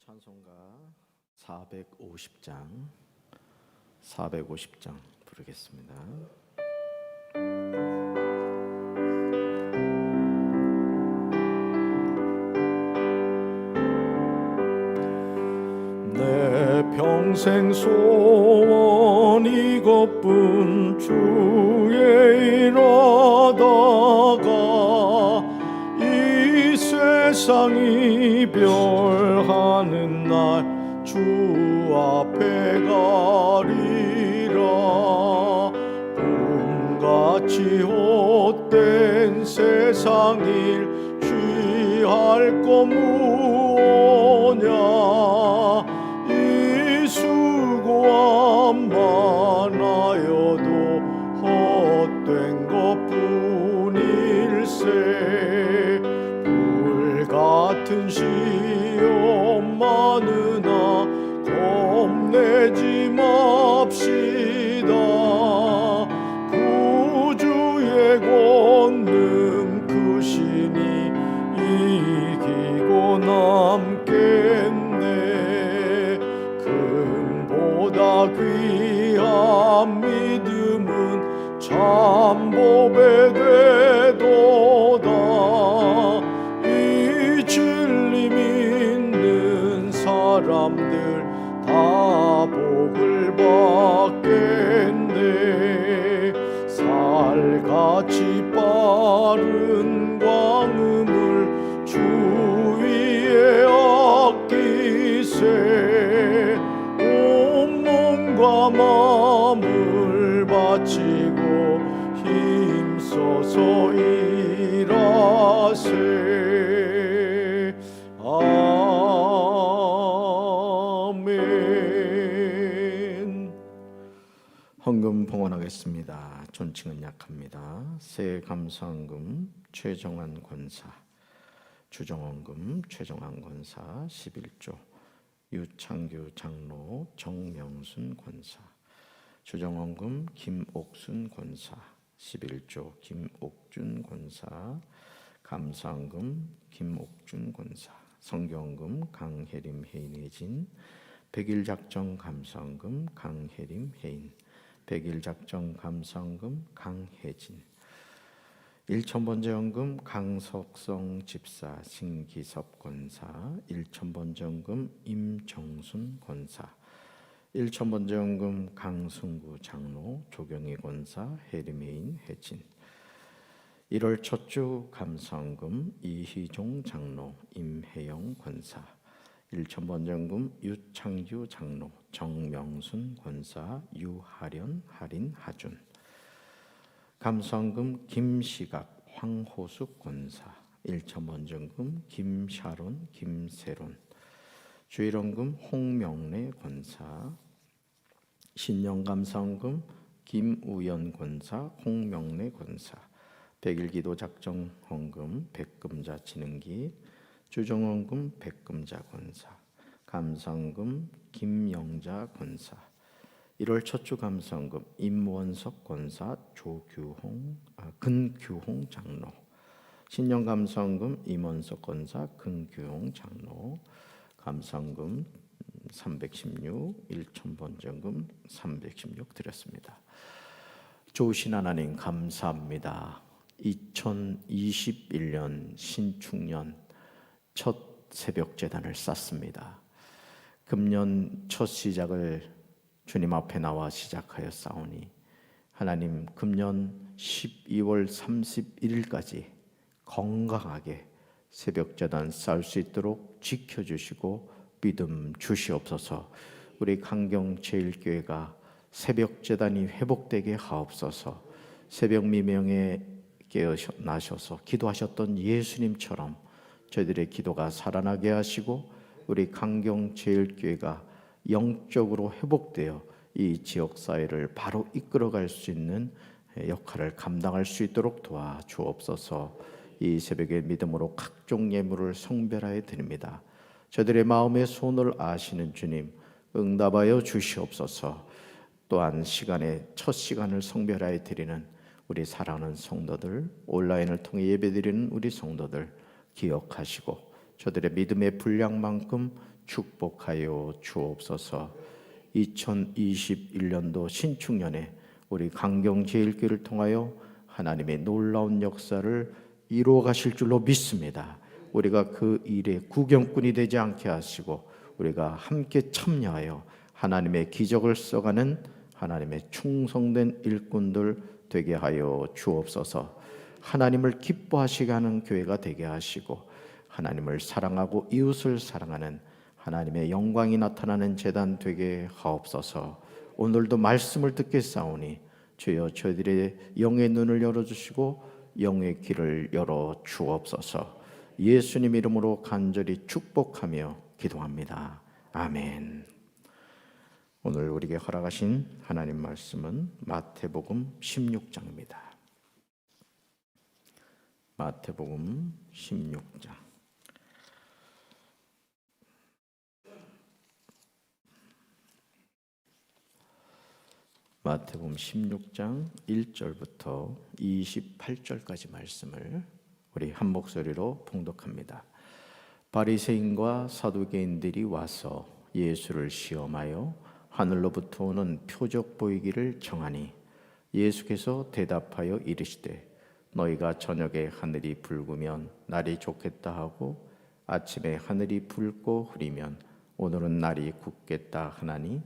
찬송가 450장 부르겠습니다. 내 평생 소원 이것뿐 주의 일하다가 이 세상 이별하는 날 주 앞에 가리라. 꿈같이 헛된 세상 일 취할 거 무엇냐. 이 수고함 많아여도 헛된 것뿐일세. 불같은 시험 많으나 겁내지 맙시다. 구주의 권능 크시니 이기고 남겠네. 금보다 귀한 믿음은 참보배 되도다. 이 진리 믿는 사람들 다 복을 받겠네. 살같이 빠른 광음을 주 위에 아끼세. 온 몸과 마음을 바치고 힘써서 일하세. 아멘. 헌금 봉헌하겠습니다. 존칭은 약합니다. 새 감사헌금 최정환 권사, 주정헌금 최정환 권사 11조, 유창규 장로 정명순 권사, 주정헌금 김옥순 권사 11조, 김옥준 권사, 감사헌금 김옥준 권사, 성경헌금 강혜림 해인혜진, 백일작정 감사헌금 강혜림 해인, 백일작정 감사헌금 강혜진, 일천번제헌금 강석성 집사 신기섭 권사, 일천번제헌금 임정순 권사, 일천번제헌금 강승구 장로 조경희 권사 해림해인 해진, 1월 첫주 감사헌금 이희종 장로 임혜영 권사, 일천번제헌금 유창규 장로 정명순 권사 유하련 할인 하준, 감사헌금 김시각 황호숙 권사, 일천번제헌금 김샤론 김세론, 주일헌금 홍명래 권사, 신령감사헌금 김우연 권사 홍명래 권사, 백일기도 작정헌금 백금자 진흥기, 주정헌금 백금자 권사, 감사헌금 김영자 권사, 1월 첫주 감사헌금 임원석 권사 근규홍 장로, 신령감사헌금 임원석 권사 근규홍 장로, 감사헌금 316, 일천번제헌금 316 드렸습니다. 좋으신 하나님 감사합니다. 2021년 신축년 첫 새벽 제단을 쌓습니다. 금년 첫 시작을 주님 앞에 나와 시작하여 싸우니 하나님 금년 12월 31일까지 건강하게 새벽 제단 쌓을 수 있도록 지켜주시고 믿음 주시옵소서. 우리 강경제일교회가 새벽 제단이 회복되게 하옵소서. 새벽 미명에 깨어나셔서 기도하셨던 예수님처럼 저희들의 기도가 살아나게 하시고 우리 강경제일교회가 영적으로 회복되어 이 지역사회를 바로 이끌어갈 수 있는 역할을 감당할 수 있도록 도와주옵소서. 이 새벽에 믿음으로 각종 예물을 성별하여 드립니다. 저들의 마음의 소원을 아시는 주님 응답하여 주시옵소서. 또한 첫 시간을 성별하여 드리는 우리 사랑하는 성도들, 온라인을 통해 예배드리는 우리 성도들 기억하시고 저들의 믿음의 분량만큼 축복하여 주옵소서. 2021년도 신축년에 우리 강경제일교회를 통하여 하나님의 놀라운 역사를 이루어 가실 줄로 믿습니다. 우리가 그 일에 구경꾼이 되지 않게 하시고 우리가 함께 참여하여 하나님의 기적을 써가는 하나님의 충성된 일꾼들 되게 하여 주옵소서. 하나님을 기뻐하시게 하는 교회가 되게 하시고 하나님을 사랑하고 이웃을 사랑하는 하나님의 영광이 나타나는 제단 되게 하옵소서. 오늘도 말씀을 듣겠사오니 주여 저희들의 영의 눈을 열어주시고 영의 귀를 열어 주옵소서. 예수님 이름으로 간절히 축복하며 기도합니다. 아멘. 오늘 우리에게 허락하신 하나님 말씀은 마태복음 16장입니다. 마태복음 16장. 마태복음 16장 1절부터 28절까지 말씀을 우리 한 목소리로 봉독합니다. 바리새인과 사두개인들이 와서 예수를 시험하여 하늘로부터 오는 표적 보이기를 청하니 예수께서 대답하여 이르시되 너희가 저녁에 하늘이 붉으면 날이 좋겠다 하고 아침에 하늘이 붉고 흐리면 오늘은 날이 굳겠다 하나니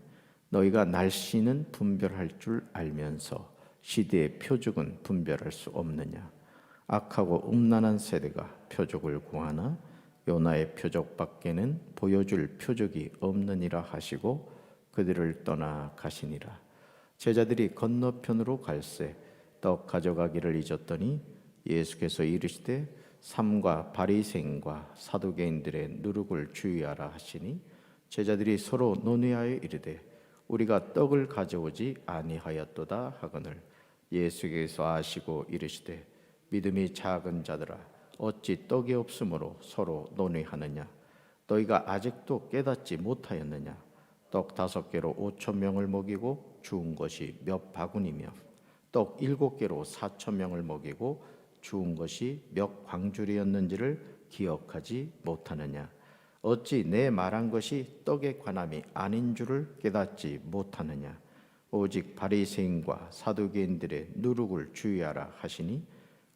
너희가 날씨는 분별할 줄 알면서 시대의 표적은 분별할 수 없느냐? 악하고 음란한 세대가 표적을 구하나 요나의 표적밖에는 보여줄 표적이 없느니라 하시고 그들을 떠나 가시니라. 제자들이 건너편으로 갈새 떡 가져가기를 잊었더니 예수께서 이르시되 삼가 바리새인과 사두개인들의 누룩을 주의하라 하시니 제자들이 서로 논의하여 이르되 우리가 떡을 가져오지 아니하였도다 하거늘 예수께서 아시고 이르시되 믿음이 작은 자들아 어찌 떡이 없으므로 서로 논의하느냐 너희가 아직도 깨닫지 못하였느냐 떡 5개로 5,000명을 먹이고 주운 것이 몇 바구니며 떡 7개로 4,000명을 먹이고 주운 것이 몇 광주리였는지를 기억하지 못하느냐 어찌 내 말한 것이 떡의 관함이 아닌 줄을 깨닫지 못하느냐 오직 바리새인과 사두개인들의 누룩을 주의하라 하시니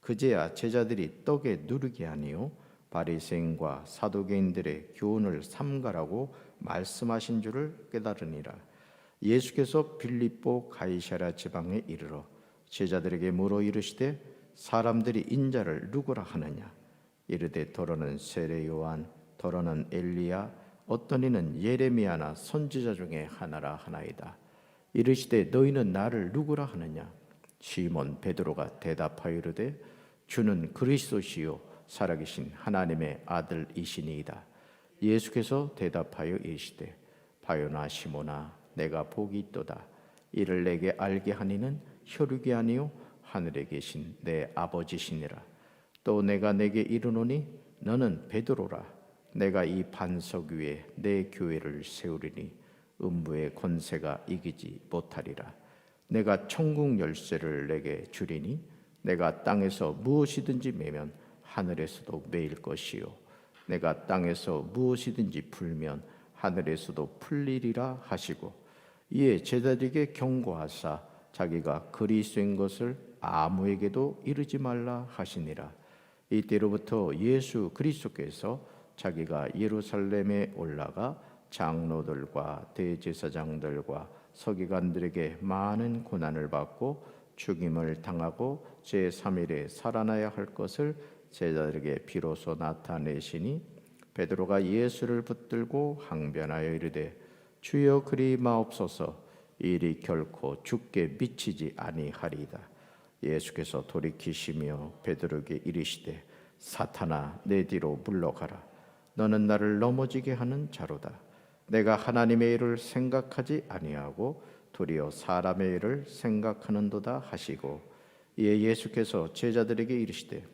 그제야 제자들이 떡의 누룩이 아니요 바리새인과 사두개인들의 교훈을 삼가라고 말씀하신 줄을 깨달으니라. 예수께서 빌립보 가이사랴 지방에 이르러 제자들에게 물어 이르시되 사람들이 인자를 누구라 하느냐 이르되 더러는 세례 요한 더러는 엘리야 어떤 이는 예레미야나 선지자 중에 하나라 하나이다. 이르시되 너희는 나를 누구라 하느냐 시몬 베드로가 대답하여 이르되 주는 그리스도시요 살아계신 하나님의 아들이시니이다. 예수께서 대답하여 이르시되 바요나 시몬아 내가 복이 있도다. 이를 내게 알게 하니는 혈육이 아니요 하늘에 계신 내 아버지시니라. 또 내가 내게 이르노니 너는 베드로라. 내가 이 반석 위에 내 교회를 세우리니 음부의 권세가 이기지 못하리라. 내가 천국 열쇠를 내게 주리니 내가 땅에서 무엇이든지 매면 하늘에서도 매일 것이요 내가 땅에서 무엇이든지 풀면 하늘에서도 풀리리라 하시고 이에 제자들에게 경고하사 자기가 그리스도인 것을 아무에게도 이르지 말라 하시니라. 이때로부터 예수 그리스도께서 자기가 예루살렘에 올라가 장로들과 대제사장들과 서기관들에게 많은 고난을 받고 죽임을 당하고 제3일에 살아나야 할 것을 제자들에게 비로소 나타내시니 베드로가 예수를 붙들고 항변하여 이르되 주여 그리 마옵소서 이 일이 결코 주께 미치지 아니하리이다. 예수께서 돌이키시며 베드로에게 이르시되 사탄아 내 뒤로 물러가라. 너는 나를 넘어지게 하는 자로다. 내가 하나님의 일을 생각하지 아니하고 도리어 사람의 일을 생각하는도다 하시고 이에 예수께서 제자들에게 이르시되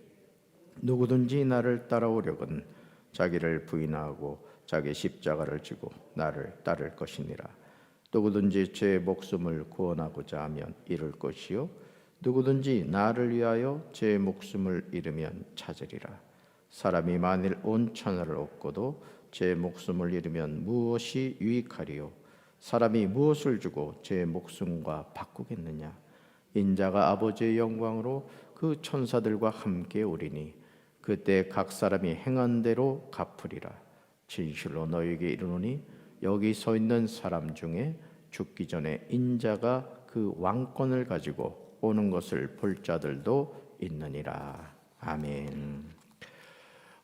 누구든지 나를 따라오려거든 자기를 부인하고 자기 십자가를 지고 나를 따를 것이니라. 누구든지 제 목숨을 구원하고자 하면 잃을 것이요 누구든지 나를 위하여 제 목숨을 잃으면 찾으리라. 사람이 만일 온 천하를 얻고도 제 목숨을 잃으면 무엇이 유익하리요? 사람이 무엇을 주고 제 목숨과 바꾸겠느냐? 인자가 아버지의 영광으로 그 천사들과 함께 오리니 그때 각 사람이 행한 대로 갚으리라. 진실로 너희에게 이르노니 여기 서 있는 사람 중에 죽기 전에 인자가 그 왕권을 가지고 오는 것을 볼 자들도 있느니라. 아멘.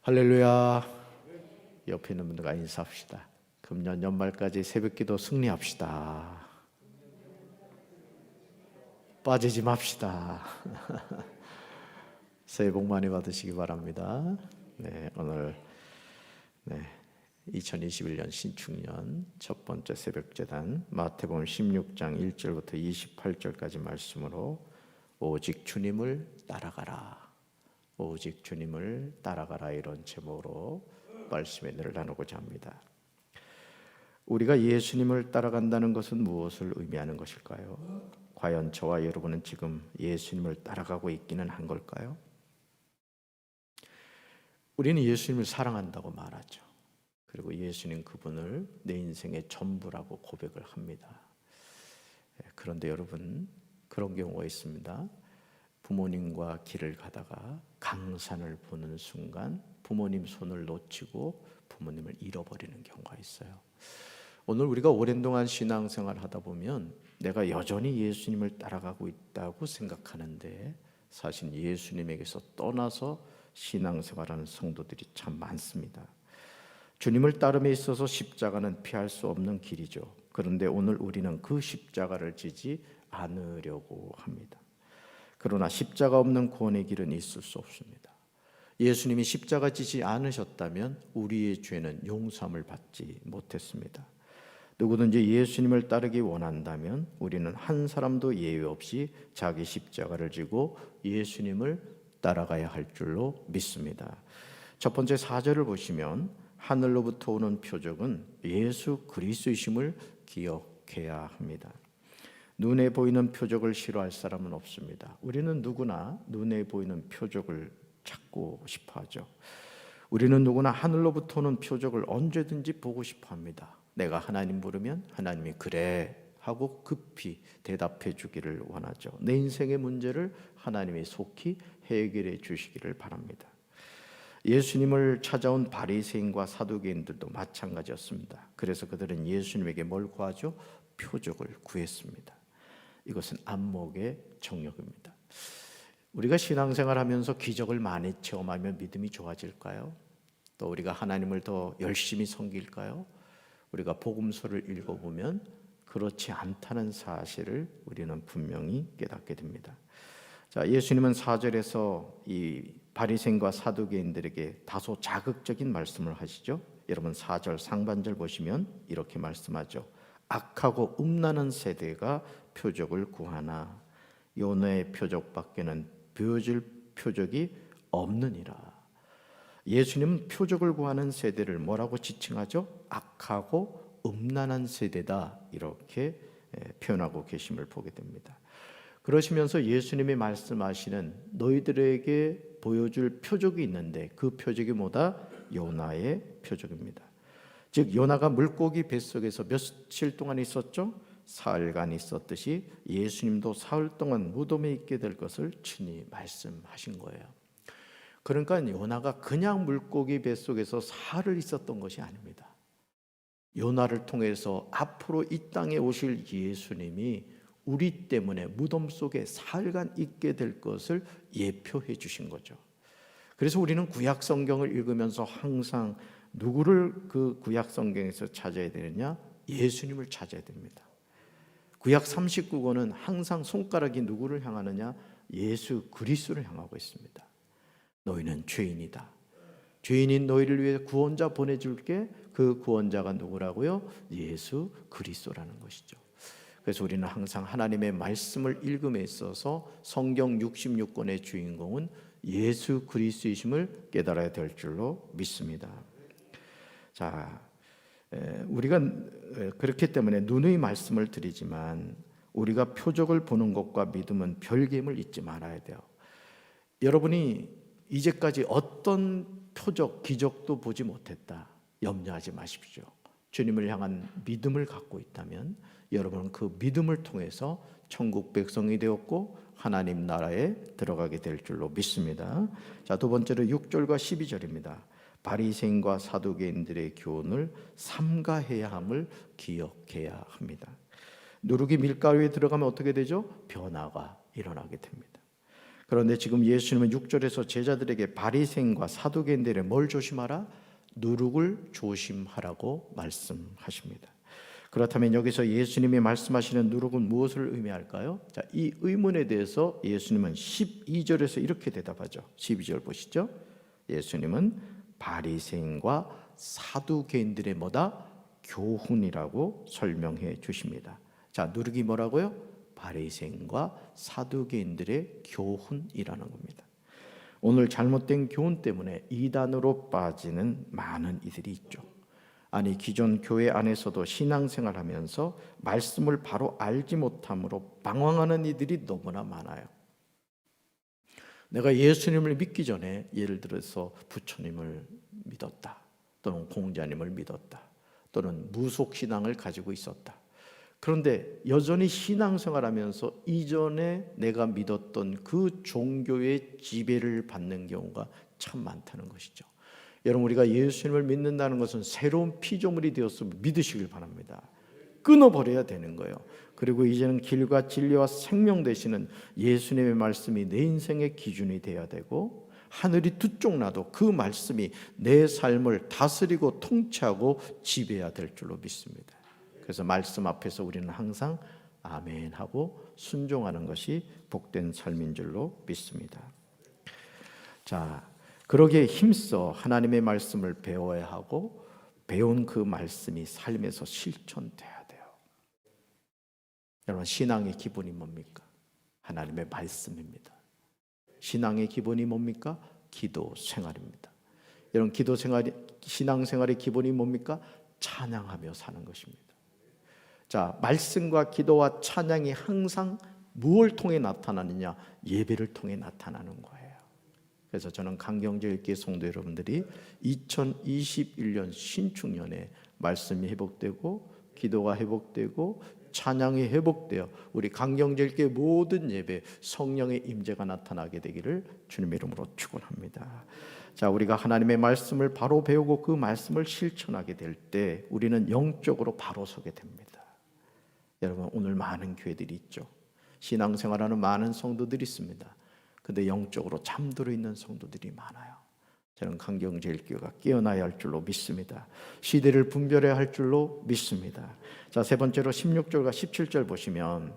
할렐루야. 옆에 있는 분들과 인사합시다. 금년 연말까지 새벽기도 승리합시다. 빠지지 맙시다. 새해 복 많이 받으시기 바랍니다. 네, 오늘 2021년 신축년 첫 번째 새벽제단 마태복음 16장 1절부터 28절까지 말씀으로 오직 주님을 따라가라, 오직 주님을 따라가라, 이런 제목으로 말씀의 은혜를 나누고자 합니다. 우리가 예수님을 따라간다는 것은 무엇을 의미하는 것일까요? 과연 저와 여러분은 지금 예수님을 따라가고 있기는 한 걸까요? 우리는 예수님을 사랑한다고 말하죠. 그리고 예수님 그분을 내 인생의 전부라고 고백을 합니다. 그런데 여러분, 그런 경우가 있습니다. 부모님과 길을 가다가 강산을 보는 순간 부모님 손을 놓치고 부모님을 잃어버리는 경우가 있어요. 오늘 우리가 오랜 동안 신앙생활을 하다 보면 내가 여전히 예수님을 따라가고 있다고 생각하는데 사실 예수님에게서 떠나서 신앙생활하는 성도들이 참 많습니다. 주님을 따름에 있어서 십자가는 피할 수 없는 길이죠. 그런데 오늘 우리는 그 십자가를 지지 않으려고 합니다. 그러나 십자가 없는 구원의 길은 있을 수 없습니다. 예수님이 십자가 지지 않으셨다면 우리의 죄는 용서함을 받지 못했습니다. 누구든지 예수님을 따르기 원한다면 우리는 한 사람도 예외 없이 자기 십자가를 지고 예수님을 따라가야 할 줄로 믿습니다. 첫 번째 4절을 보시면 하늘로부터 오는 표적은 예수 그리스도이심을 기억해야 합니다. 눈에 보이는 표적을 싫어할 사람은 없습니다. 우리는 누구나 눈에 보이는 표적을 찾고 싶어 하죠. 우리는 누구나 하늘로부터 오는 표적을 언제든지 보고 싶어 합니다. 내가 하나님 부르면 하나님이 그래 하고 급히 대답해 주기를 원하죠. 내 인생의 문제를 하나님이 속히 해결해 주시기를 바랍니다. 예수님을 찾아온 바리새인과 사두개인들도 마찬가지였습니다. 그래서 그들은 예수님에게 뭘 구하죠? 표적을 구했습니다. 이것은 안목의 정욕입니다. 우리가 신앙생활하면서 기적을 많이 체험하면 믿음이 좋아질까요? 또 우리가 하나님을 더 열심히 섬길까요? 우리가 복음서를 읽어보면 그렇지 않다는 사실을 우리는 분명히 깨닫게 됩니다. 자, 예수님은 4절에서 이 바리새인과 사두개인들에게 다소 자극적인 말씀을 하시죠. 여러분 4절 상반절 보시면 이렇게 말씀하죠. 악하고 음란한 세대가 표적을 구하나 요나의 표적밖에는 보여줄 표적이 없느니라. 예수님은 표적을 구하는 세대를 뭐라고 지칭하죠? 악하고 음란한 세대다, 이렇게 표현하고 계심을 보게 됩니다. 그러시면서 예수님이 말씀하시는 너희들에게 보여줄 표적이 있는데 그 표적이 뭐다? 요나의 표적입니다. 즉 요나가 물고기 뱃속에서 며칠 동안 있었죠? 사흘간 있었듯이 예수님도 사흘 동안 무덤에 있게 될 것을 친히 말씀하신 거예요. 그러니까 요나가 그냥 물고기 뱃속에서 사흘을 있었던 것이 아닙니다. 요나를 통해서 앞으로 이 땅에 오실 예수님이 우리 때문에 무덤 속에 사흘간 있게 될 것을 예표해 주신 거죠. 그래서 우리는 구약 성경을 읽으면서 항상 누구를 그 구약 성경에서 찾아야 되느냐? 예수님을 찾아야 됩니다. 구약 39권은 항상 손가락이 누구를 향하느냐? 예수 그리스도를 향하고 있습니다. 너희는 죄인이다. 죄인인 너희를 위해 구원자 보내줄게. 그 구원자가 누구라고요? 예수 그리스도라는 것이죠. 그래서 우리는 항상 하나님의 말씀을 읽음에 있어서 성경 66권의 주인공은 예수 그리스도이심을 깨달아야 될 줄로 믿습니다. 자, 우리가 그렇기 때문에 누누이 말씀을 드리지만 우리가 표적을 보는 것과 믿음은 별개임을 잊지 말아야 돼요. 여러분이 이제까지 어떤 표적, 기적도 보지 못했다. 염려하지 마십시오. 주님을 향한 믿음을 갖고 있다면 여러분은 그 믿음을 통해서 천국 백성이 되었고 하나님 나라에 들어가게 될 줄로 믿습니다. 자, 두 번째로 6절과 12절입니다. 바리새인과 사두개인들의 교훈을 삼가해야 함을 기억해야 합니다. 누룩이 밀가루에 들어가면 어떻게 되죠? 변화가 일어나게 됩니다. 그런데 지금 예수님은 6절에서 제자들에게 바리새인과 사두개인들의 뭘 조심하라? 누룩을 조심하라고 말씀하십니다. 그렇다면 여기서 예수님이 말씀하시는 누룩은 무엇을 의미할까요? 자, 이 의문에 대해서 예수님은 12절에서 이렇게 대답하죠. 12절 보시죠. 예수님은 바리새인과 사두개인들의 뭐다? 교훈이라고 설명해 주십니다. 자, 누룩이 뭐라고요? 바리새인과 사두개인들의 교훈이라는 겁니다. 오늘 잘못된 교훈 때문에 이단으로 빠지는 많은 이들이 있죠. 아니, 기존 교회 안에서도 신앙생활하면서 말씀을 바로 알지 못함으로 방황하는 이들이 너무나 많아요. 내가 예수님을 믿기 전에 예를 들어서 부처님을 믿었다, 또는 공자님을 믿었다, 또는 무속신앙을 가지고 있었다. 그런데 여전히 신앙생활하면서 이전에 내가 믿었던 그 종교의 지배를 받는 경우가 참 많다는 것이죠. 여러분, 우리가 예수님을 믿는다는 것은 새로운 피조물이 되었음을 믿으시길 바랍니다. 끊어버려야 되는 거예요. 그리고 이제는 길과 진리와 생명 되시는 예수님의 말씀이 내 인생의 기준이 되어야 되고, 하늘이 두 쪽 나도 그 말씀이 내 삶을 다스리고 통치하고 지배해야 될 줄로 믿습니다. 그래서 말씀 앞에서 우리는 항상 아멘 하고 순종하는 것이 복된 삶인 줄로 믿습니다. 자, 그러기에 힘써 하나님의 말씀을 배워야 하고 배운 그 말씀이 삶에서 실천돼야 돼요. 여러분, 신앙의 기본이 뭡니까? 하나님의 말씀입니다. 신앙의 기본이 뭡니까? 기도 생활입니다. 여러분, 기도 생활이, 신앙생활의 기본이 뭡니까? 찬양하며 사는 것입니다. 자, 말씀과 기도와 찬양이 항상 무엇을 통해 나타나느냐? 예배를 통해 나타나는 거예요. 그래서 저는 강경제일교회 성도 여러분들이 2021년 신축년에 말씀이 회복되고 기도가 회복되고 찬양이 회복되어 우리 강경제일교회 모든 예배 성령의 임재가 나타나게 되기를 주님의 이름으로 축원합니다. 자, 우리가 하나님의 말씀을 바로 배우고 그 말씀을 실천하게 될 때 우리는 영적으로 바로 서게 됩니다. 여러분, 오늘 많은 교회들이 있죠. 신앙생활하는 많은 성도들이 있습니다. 근데 영적으로 잠들어 있는 성도들이 많아요. 저는 강경제일교회가 깨어나야 할 줄로 믿습니다. 시대를 분별해야 할 줄로 믿습니다. 자, 세 번째로 16절과 17절 보시면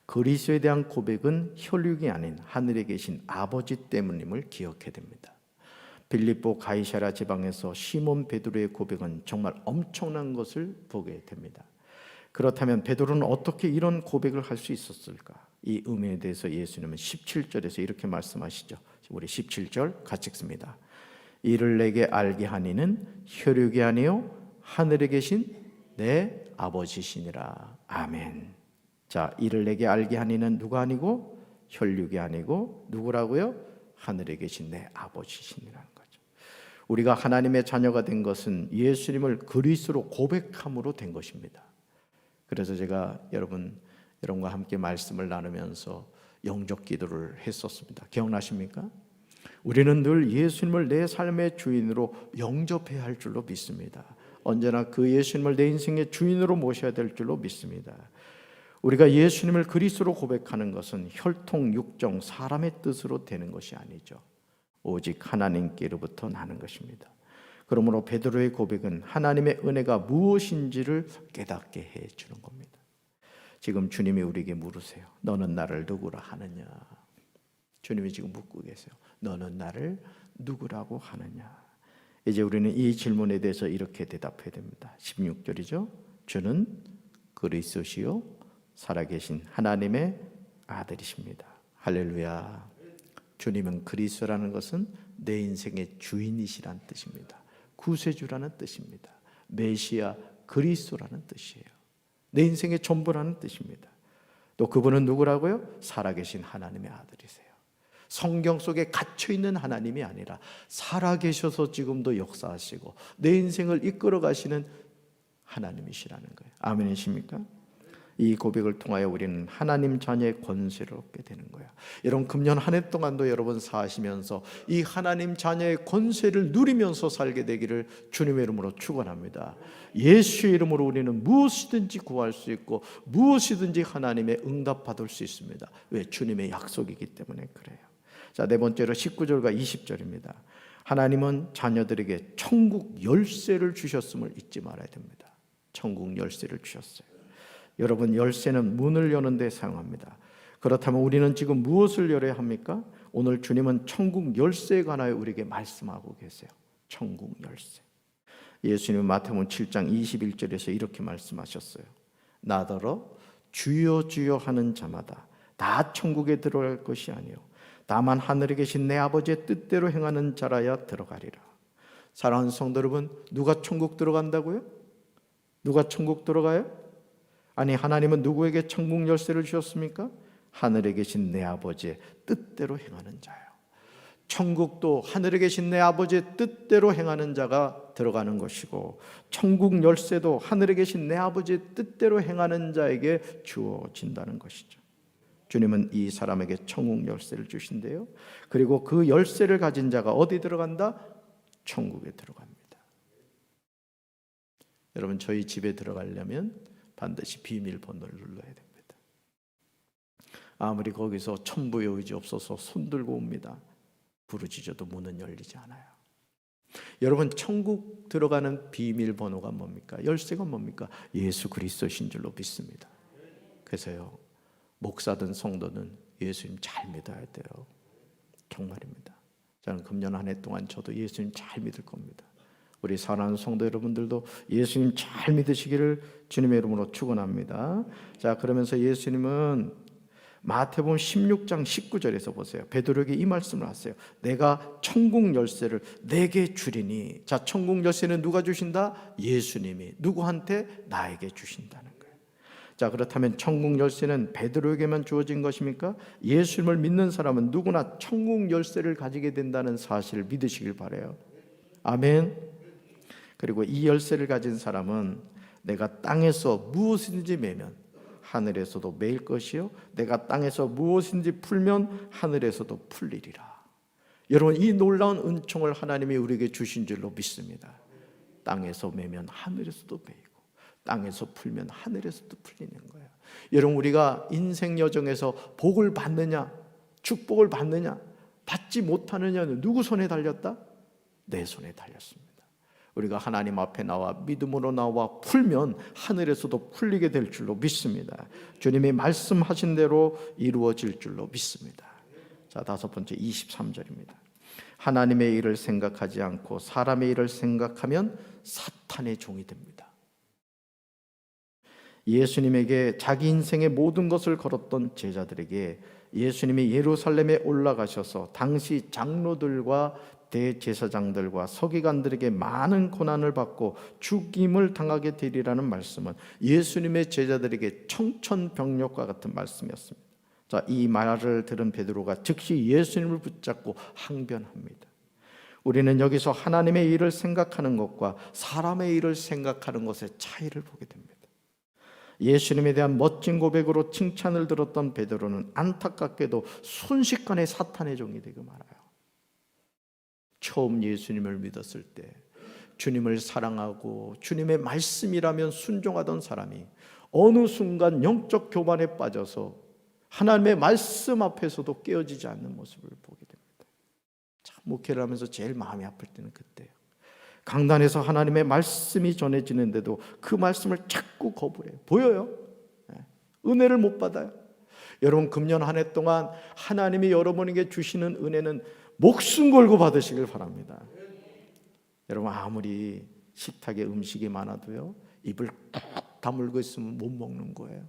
그리스도에 대한 고백은 혈육이 아닌 하늘에 계신 아버지 때문임을 기억해야 됩니다. 빌립보 가이사랴 지방에서 시몬 베드로의 고백은 정말 엄청난 것을 보게 됩니다. 그렇다면 베드로는 어떻게 이런 고백을 할 수 있었을까? 이 의미에 대해서 예수님은 17절에서 이렇게 말씀하시죠. 우리 17절 같이 읽습니다. 이를 내게 알게 하니는 혈육이 아니요 하늘에 계신 내 아버지시니라. 아멘. 자, 이를 내게 알게 하니는 누가 아니고 혈육이 아니고 누구라고요? 하늘에 계신 내 아버지시니라는 거죠. 우리가 하나님의 자녀가 된 것은 예수님을 그리스도로 고백함으로 된 것입니다. 그래서 제가 여러분과 함께 말씀을 나누면서 영적 기도를 했었습니다. 기억나십니까? 우리는 늘 예수님을 내 삶의 주인으로 영접해야 할 줄로 믿습니다. 언제나 그 예수님을 내 인생의 주인으로 모셔야 될 줄로 믿습니다. 우리가 예수님을 그리스도로 고백하는 것은 혈통, 육정, 사람의 뜻으로 되는 것이 아니죠. 오직 하나님께로부터 나는 것입니다. 그러므로 베드로의 고백은 하나님의 은혜가 무엇인지를 깨닫게 해주는 겁니다. 지금 주님이 우리에게 물으세요. 너는 나를 누구라 하느냐? 주님이 지금 묻고 계세요. 너는 나를 누구라고 하느냐? 이제 우리는 이 질문에 대해서 이렇게 대답해야 됩니다. 16절이죠. 주는 그리스도시요 살아계신 하나님의 아들이십니다. 할렐루야. 주님은 그리스도라는 것은 내 인생의 주인이시라는 뜻입니다. 구세주라는 뜻입니다. 메시아 그리스도라는 뜻이에요. 내 인생의 전부라는 뜻입니다. 또 그분은 누구라고요? 살아계신 하나님의 아들이세요. 성경 속에 갇혀있는 하나님이 아니라 살아계셔서 지금도 역사하시고 내 인생을 이끌어 가시는 하나님이시라는 거예요. 아멘이십니까? 이 고백을 통하여 우리는 하나님 자녀의 권세를 얻게 되는 거예요. 여러분, 금년 한 해 동안도 여러분 사시면서 이 하나님 자녀의 권세를 누리면서 살게 되기를 주님의 이름으로 축원합니다. 예수의 이름으로 우리는 무엇이든지 구할 수 있고 무엇이든지 하나님의 응답받을 수 있습니다. 왜? 주님의 약속이기 때문에 그래요. 자, 네 번째로 19절과 20절입니다. 하나님은 자녀들에게 천국 열쇠를 주셨음을 잊지 말아야 됩니다. 천국 열쇠를 주셨어요. 여러분, 열쇠는 문을 여는 데 사용합니다. 그렇다면 우리는 지금 무엇을 열어야 합니까? 오늘 주님은 천국 열쇠에 관하여 우리에게 말씀하고 계세요. 천국 열쇠. 예수님은 마태복음 7장 21절에서 이렇게 말씀하셨어요. 나더러 주여 주여 하는 자마다 다 천국에 들어갈 것이 아니요 다만 하늘에 계신 내 아버지의 뜻대로 행하는 자라야 들어가리라. 사랑하는 성도 여러분, 누가 천국 들어간다고요? 누가 천국 들어가요? 아니, 하나님은 누구에게 천국 열쇠를 주셨습니까? 하늘에 계신 내 아버지의 뜻대로 행하는 자예요. 천국도 하늘에 계신 내 아버지의 뜻대로 행하는 자가 들어가는 것이고, 천국 열쇠도 하늘에 계신 내 아버지의 뜻대로 행하는 자에게 주어진다는 것이죠. 주님은 이 사람에게 천국 열쇠를 주신대요. 그리고 그 열쇠를 가진 자가 어디 들어간다? 천국에 들어갑니다. 여러분, 저희 집에 들어가려면 반드시 비밀번호를 눌러야 됩니다. 아무리 거기서 천부의 의지 없어서 손들고 옵니다. 부르짖어도 문은 열리지 않아요. 여러분, 천국 들어가는 비밀번호가 뭡니까? 열쇠가 뭡니까? 예수 그리스도신 줄로 믿습니다. 그래서요, 목사든 성도는 예수님 잘 믿어야 돼요. 정말입니다. 저는 금년 한 해 동안 저도 예수님 잘 믿을 겁니다. 우리 사랑하는 성도 여러분들도 예수님 잘 믿으시기를 주님의 이름으로 축원합니다. 자, 그러면서 예수님은 마태복음 16장 19절에서 보세요. 베드로에게 이 말씀을 하세요. 내가 천국 열쇠를 내게 주리니. 자, 천국 열쇠는 누가 주신다? 예수님이. 누구한테? 나에게 주신다는 거예요. 자, 그렇다면 천국 열쇠는 베드로에게만 주어진 것입니까? 예수님을 믿는 사람은 누구나 천국 열쇠를 가지게 된다는 사실을 믿으시길 바라요. 아멘. 그리고 이 열쇠를 가진 사람은 내가 땅에서 무엇이든지 매면 하늘에서도 매일 것이요 내가 땅에서 무엇인지 풀면 하늘에서도 풀리리라. 여러분, 이 놀라운 은총을 하나님이 우리에게 주신 줄로 믿습니다. 땅에서 매면 하늘에서도 매이고 땅에서 풀면 하늘에서도 풀리는 거예요. 여러분, 우리가 인생 여정에서 복을 받느냐 축복을 받느냐 받지 못하느냐는 누구 손에 달렸다? 내 손에 달렸습니다. 우리가 하나님 앞에 나와 믿음으로 나와 풀면 하늘에서도 풀리게 될 줄로 믿습니다. 주님이 말씀하신 대로 이루어질 줄로 믿습니다. 자, 다섯 번째 23절입니다. 하나님의 일을 생각하지 않고 사람의 일을 생각하면 사탄의 종이 됩니다. 예수님에게 자기 인생의 모든 것을 걸었던 제자들에게 예수님이 예루살렘에 올라가셔서 당시 장로들과 대제사장들과 서기관들에게 많은 고난을 받고 죽임을 당하게 되리라는 말씀은 예수님의 제자들에게 청천벽력과 같은 말씀이었습니다. 자, 이 말을 들은 베드로가 즉시 예수님을 붙잡고 항변합니다. 우리는 여기서 하나님의 일을 생각하는 것과 사람의 일을 생각하는 것의 차이를 보게 됩니다. 예수님에 대한 멋진 고백으로 칭찬을 들었던 베드로는 안타깝게도 순식간에 사탄의 종이 되고 말아요. 처음 예수님을 믿었을 때 주님을 사랑하고 주님의 말씀이라면 순종하던 사람이 어느 순간 영적 교만에 빠져서 하나님의 말씀 앞에서도 깨어지지 않는 모습을 보게 됩니다. 참, 목회를 하면서 제일 마음이 아플 때는 그때예요. 강단에서 하나님의 말씀이 전해지는데도 그 말씀을 자꾸 거부해요. 보여요? 은혜를 못 받아요. 여러분, 금년 한 해 동안 하나님이 여러분에게 주시는 은혜는 목숨 걸고 받으시길 바랍니다. 여러분, 아무리 식탁에 음식이 많아도요, 입을 꾹 다물고 있으면 못 먹는 거예요.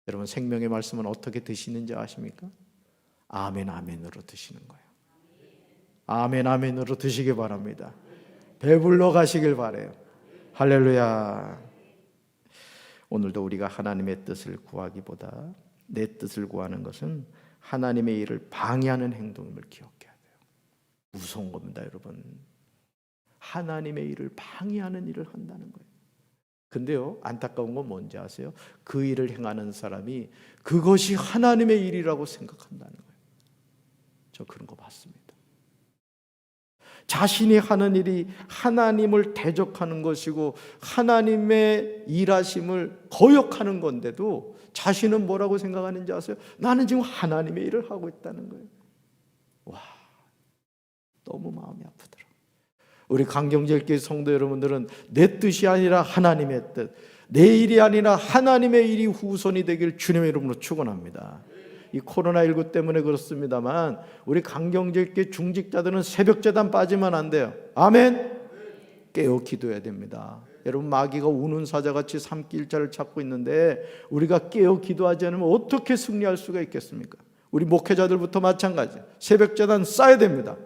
여러분, 생명의 말씀은 어떻게 드시는지 아십니까? 아멘 아멘으로 드시는 거예요. 아멘 아멘으로 드시기 바랍니다. 배불러 가시길 바라요. 할렐루야. 오늘도 우리가 하나님의 뜻을 구하기보다 내 뜻을 구하는 것은 하나님의 일을 방해하는 행동임을 기억해야 돼요. 무서운 겁니다, 여러분. 하나님의 일을 방해하는 일을 한다는 거예요. 근데요, 안타까운 건 뭔지 아세요? 그 일을 행하는 사람이 그것이 하나님의 일이라고 생각한다는 거예요. 저 그런 거 봤습니다. 자신이 하는 일이 하나님을 대적하는 것이고 하나님의 일하심을 거역하는 건데도 자신은 뭐라고 생각하는지 아세요? 나는 지금 하나님의 일을 하고 있다는 거예요. 와, 너무 마음이 아프더라고요. 우리 강경제일교회 성도 여러분들은 내 뜻이 아니라 하나님의 뜻, 내 일이 아니라 하나님의 일이 우선이 되길 주님의 이름으로 축원합니다. 이 코로나19 때문에 그렇습니다만 우리 강경제일교회 중직자들은 새벽제단 빠지면 안 돼요. 아멘. 깨어 기도해야 됩니다. 여러분, 마귀가 우는 사자같이 삼킬자를 찾고 있는데 우리가 깨어 기도하지 않으면 어떻게 승리할 수가 있겠습니까? 우리 목회자들부터 마찬가지. 새벽제단 쌓아야 됩니다.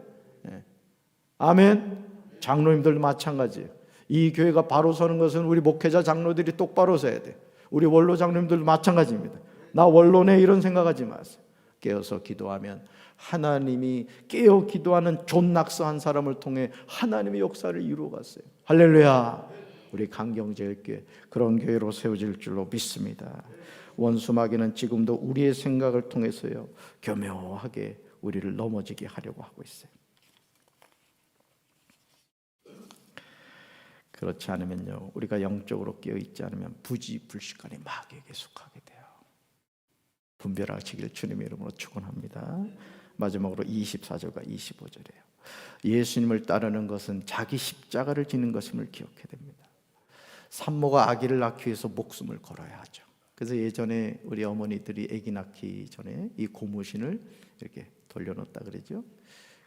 아멘. 장로님들도 마찬가지예요. 이 교회가 바로 서는 것은 우리 목회자 장로들이 똑바로 서야 돼요. 우리 원로 장로님들도 마찬가지입니다. 나 원로네 이런 생각하지 마세요. 깨어서 기도하면 하나님이 깨어 기도하는 존낙서한 사람을 통해 하나님의 역사를 이루어갔어요. 할렐루야. 우리 강경제일교회 그런 교회로 세워질 줄로 믿습니다. 원수 마귀는 지금도 우리의 생각을 통해서요 교묘하게 우리를 넘어지게 하려고 하고 있어요. 그렇지 않으면요, 우리가 영적으로 깨어있지 않으면 부지불식간에 마귀에게 속하게 돼요. 분별하시길 주님의 이름으로 축원합니다. 마지막으로 24절과 25절이에요. 예수님을 따르는 것은 자기 십자가를 지는 것임을 기억해야 됩니다. 산모가 아기를 낳기 위해서 목숨을 걸어야 하죠. 그래서 예전에 우리 어머니들이 아기 낳기 전에 이 고무신을 이렇게 돌려놓았다 그러죠.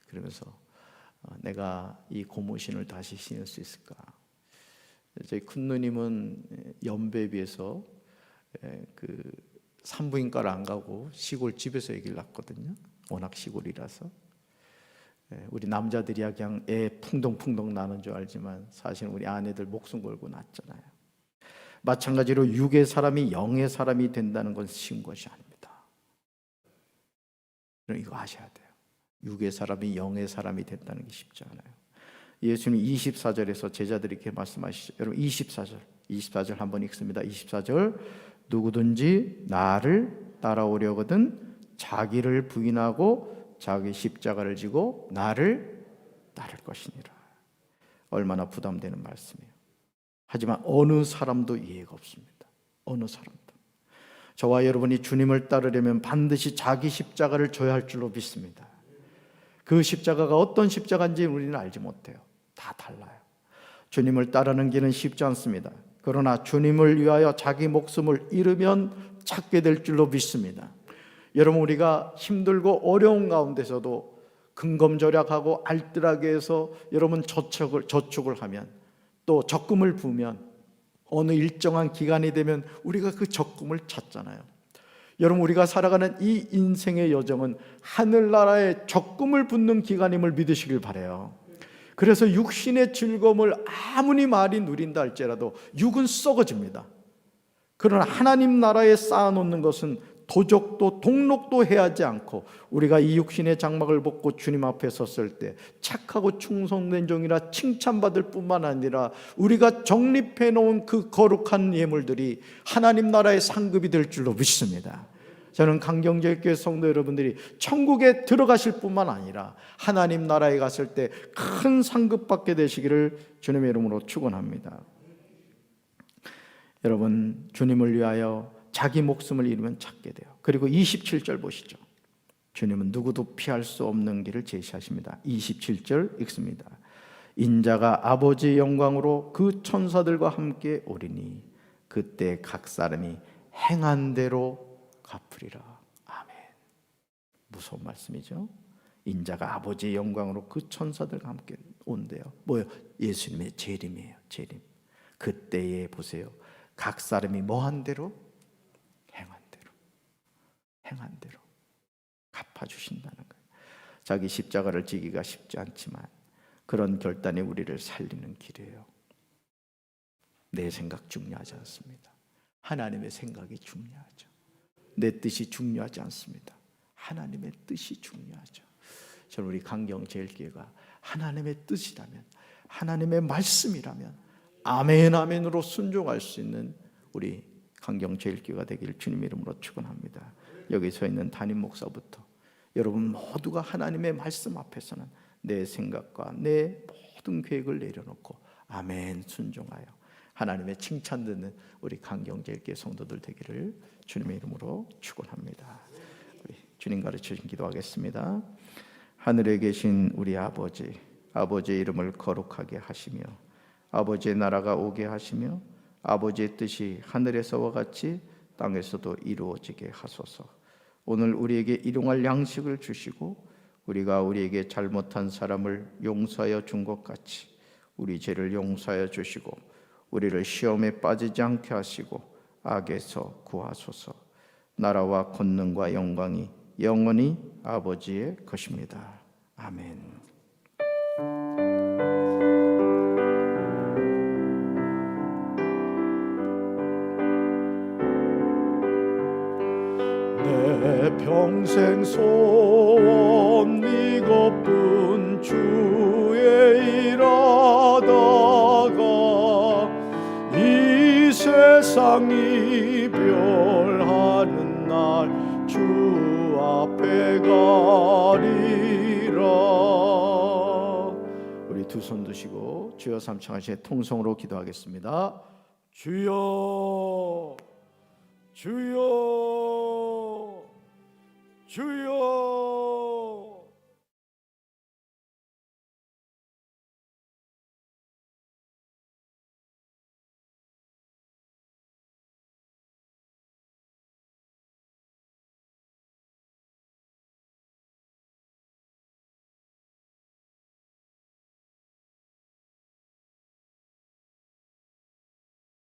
그러면서 내가 이 고무신을 다시 신을 수 있을까? 저희 큰 누님은 연배에 비해서 그 산부인과를 안 가고 시골 집에서 아기를 낳았거든요. 워낙 시골이라서. 우리 남자들이야 그냥 애 풍덩풍덩 나는 줄 알지만 사실은 우리 아내들 목숨 걸고 낳았잖아요. 마찬가지로 육의 사람이 영의 사람이 된다는 건 쉬운 것이 아닙니다. 이거 아셔야 돼요. 육의 사람이 영의 사람이 된다는 게 쉽지 않아요. 예수님 24절에서 제자들이 이렇게 말씀하시죠. 여러분 24절 한번 읽습니다. 24절 누구든지 나를 따라오려거든 자기를 부인하고 자기 십자가를 지고 나를 따를 것이니라. 얼마나 부담되는 말씀이에요. 하지만 어느 사람도 이해가 없습니다. 어느 사람도. 저와 여러분이 주님을 따르려면 반드시 자기 십자가를 져야 할 줄로 믿습니다. 그 십자가가 어떤 십자가인지 우리는 알지 못해요. 다 달라요. 주님을 따르는 길은 쉽지 않습니다. 그러나 주님을 위하여 자기 목숨을 잃으면 찾게 될 줄로 믿습니다. 여러분, 우리가 힘들고 어려운 가운데서도 근검절약하고 알뜰하게 해서 여러분 저축을 하면 또 적금을 부으면 어느 일정한 기간이 되면 우리가 그 적금을 찾잖아요. 여러분, 우리가 살아가는 이 인생의 여정은 하늘나라에 적금을 붓는 기간임을 믿으시길 바라요. 그래서 육신의 즐거움을 아무리 많이 누린다 할지라도 육은 썩어집니다. 그러나 하나님 나라에 쌓아놓는 것은 도적도 동록도 해하지 않고 우리가 이 육신의 장막을 벗고 주님 앞에 섰을 때 착하고 충성된 종이라 칭찬받을 뿐만 아니라 우리가 적립해 놓은 그 거룩한 예물들이 하나님 나라의 상급이 될 줄로 믿습니다. 저는 강경제일교회 성도 여러분들이 천국에 들어가실 뿐만 아니라 하나님 나라에 갔을 때 큰 상급 받게 되시기를 주님의 이름으로 축원합니다. 여러분, 주님을 위하여 자기 목숨을 잃으면 찾게 돼요. 그리고 27절 보시죠. 주님은 누구도 피할 수 없는 길을 제시하십니다. 27절 읽습니다. 인자가 아버지의 영광으로 그 천사들과 함께 오리니 그때 각 사람이 행한 대로 갚으리라. 아멘. 무서운 말씀이죠. 인자가 아버지의 영광으로 그 천사들과 함께 온대요. 뭐예요? 예수님의 재림이에요. 재림. 그때에 보세요. 각 사람이 뭐한 대로? 행한 대로 갚아주신다는 거예요. 자기 십자가를 지기가 쉽지 않지만 그런 결단이 우리를 살리는 길이에요. 내 생각 중요하지 않습니다. 하나님의 생각이 중요하죠. 내 뜻이 중요하지 않습니다. 하나님의 뜻이 중요하죠. 저는 우리 강경제일교회가 하나님의 뜻이라면, 하나님의 말씀이라면 아멘 아멘으로 순종할 수 있는 우리 강경제일교회가 되기를 주님 이름으로 축원합니다. 여기 서 있는 담임 목사부터 여러분 모두가 하나님의 말씀 앞에서는 내 생각과 내 모든 계획을 내려놓고 아멘 순종하여 하나님의 칭찬 듣는 우리 강경제일교회 성도들 되기를 주님의 이름으로 축원합니다. 우리 주님 가르쳐 주신 기도하겠습니다. 하늘에 계신 우리 아버지, 아버지의 이름을 거룩하게 하시며 아버지의 나라가 오게 하시며 아버지의 뜻이 하늘에서와 같이 땅에서도 이루어지게 하소서. 오늘 우리에게 일용할 양식을 주시고 우리가 우리에게 잘못한 사람을 용서하여 준 것 같이 우리 죄를 용서하여 주시고 우리를 시험에 빠지지 않게 하시고 악에서 구하소서. 나라와 권능과 영광이 영원히 아버지의 것입니다. 아멘. 내 평생 소원 이것뿐 주의 일하다가 이 세상 이별하는 날 주 앞에 가리라. 우리 두 손 드시고 주여 삼창하시의 통성으로 기도하겠습니다. 주여 주여 주여